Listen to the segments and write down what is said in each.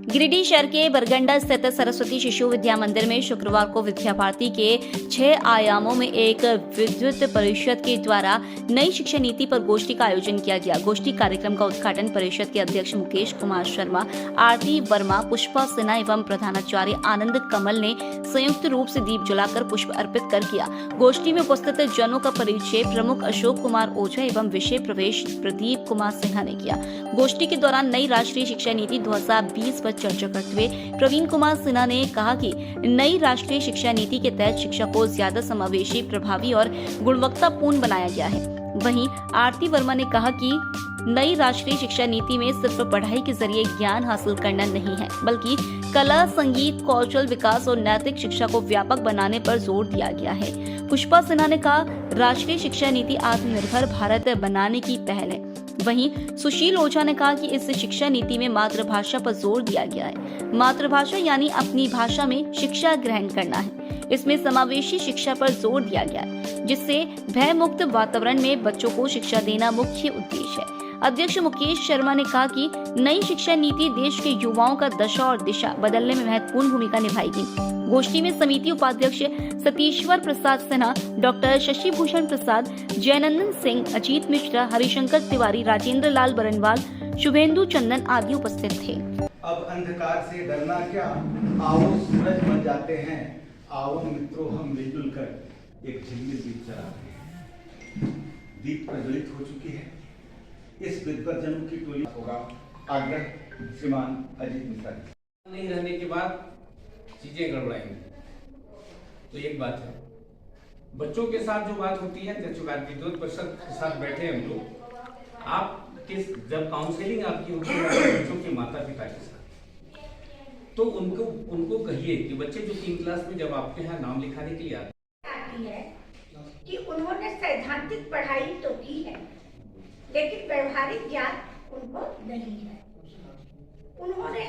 गिरिडीह शहर के बरगंडा स्थित सरस्वती शिशु विद्या मंदिर में शुक्रवार को विद्या भारती के 6 आयामों में एक विद्युत परिषद के द्वारा नई शिक्षा नीति पर गोष्ठी का आयोजन किया गया। गोष्ठी कार्यक्रम का उद्घाटन परिषद के अध्यक्ष मुकेश कुमार शर्मा, आरती वर्मा, पुष्पा सिन्हा एवं प्रधानाचार्य आनंद कमल ने संयुक्त रूप से दीप जलाकर पुष्प अर्पित कर किया। गोष्ठी में उपस्थित जनों का परिचय प्रमुख अशोक कुमार ओझा एवं विषय प्रवेश प्रदीप कुमार सिन्हा ने किया। गोष्ठी के दौरान नई राष्ट्रीय शिक्षा नीति 2020 पर चर्चा करते हुए प्रवीण कुमार सिन्हा ने कहा कि नई राष्ट्रीय शिक्षा नीति के तहत शिक्षा को ज्यादा समावेशी, प्रभावी और गुणवत्तापूर्ण बनाया गया है। वहीं आरती वर्मा ने कहा कि नई राष्ट्रीय शिक्षा नीति में सिर्फ पढ़ाई के जरिए ज्ञान हासिल करना नहीं है, बल्कि कला, संगीत, कौशल विकास और नैतिक शिक्षा को व्यापक बनाने पर जोर दिया गया है। पुष्पा सिन्हा ने कहा, राष्ट्रीय शिक्षा नीति आत्मनिर्भर भारत बनाने की पहल है। वहीं सुशील ओझा ने कहा कि इस शिक्षा नीति में मातृभाषा पर जोर दिया गया है। मातृभाषा यानी अपनी भाषा में शिक्षा ग्रहण करना है। इसमें समावेशी शिक्षा पर जोर दिया गया है, जिससे भय मुक्त वातावरण में बच्चों को शिक्षा देना मुख्य उद्देश्य है। अध्यक्ष मुकेश शर्मा ने कहा कि नई शिक्षा नीति देश के युवाओं का दशा और दिशा बदलने में महत्वपूर्ण भूमिका निभाएगी। गोष्ठी में समिति उपाध्यक्ष सतीश्वर प्रसाद सिन्हा, डॉक्टर शशि भूषण प्रसाद, जयनंदन सिंह, अजीत मिश्रा, हरिशंकर तिवारी, राजेंद्र लाल बरनवाल, शुभेंदु चंदन आदि उपस्थित थे। अब अंधकार से डरना क्या, आओ सूरज बन जाते हैं, आओ मित्रों हम मिलजुल कर एक झिलमिल दीप जलाते हैं। दीप प्रज्वलित हो चुकी है। इस विद्वत जनों की टोली होगा आग्रह श्रीमान अजीत मिश्रा नहीं रहने के बाद चीजें गड़बड़ाएंगी। तो एक बात है, बच्चों के साथ जो बात होती है, विद्युत परिषद के साथ बैठे हम लोग, आप जब काउंसलिंग आपकी होती है बच्चों के माता पिता के साथ, तो उनको कहिए कि बच्चे जो 3 क्लास में जब आपके यहाँ नाम लिखाने के लिए आती है कि उन्होंने सैद्धांतिक पढ़ाई तो की है, लेकिन व्यवहारिक ज्ञान उनको नहीं है। उन्होंने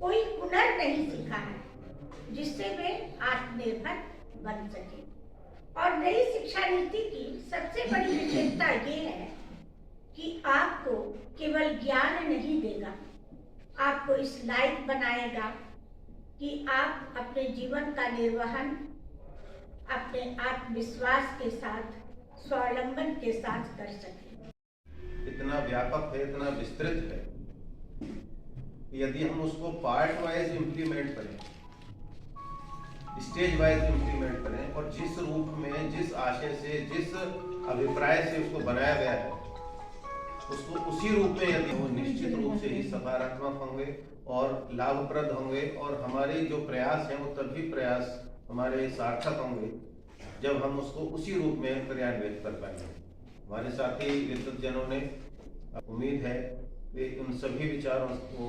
कोई हुनर नहीं सीखा है जिससे वे आत्मनिर्भर बन सके। और नई शिक्षा नीति की सबसे बड़ी विशेषता ये है कि आपको केवल ज्ञान नहीं देगा, आपको इस लायक बनाएगा कि आप अपने जीवन का निर्वहन अपने आत्मविश्वास के साथ, स्वावलंबन के साथ कर सके। इतना व्यापक है, इतना विस्तृत है, यदि हम उसको पार्ट वाइज इम्प्लीमेंट करें, स्टेज वाइज इम्प्लीमेंट करें और जिस रूप में, जिस आशय से, जिस अभिप्राय से उसको बनाया गया है, उसको उसी रूप में यदि वो निश्चित रूप से ही सकारात्मक होंगे और लाभप्रद होंगे और हमारे जो प्रयास हैं वो तभी प्रयास हमारे सार्थक होंगे जब हम उसको उसी रूप में क्रियान्वित कर पाएंगे। हमारे साथी विद्वत जनों ने उम्मीद है कि उन सभी विचारों को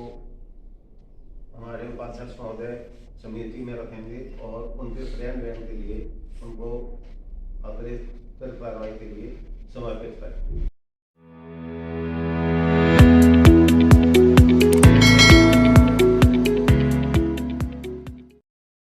हमारे उपाध्यक्ष महोदय समिति में रखेंगे और उनके क्रियान्वयन के लिए उनको अतिरिक्त कार्रवाई के लिए समर्पित करेंगे।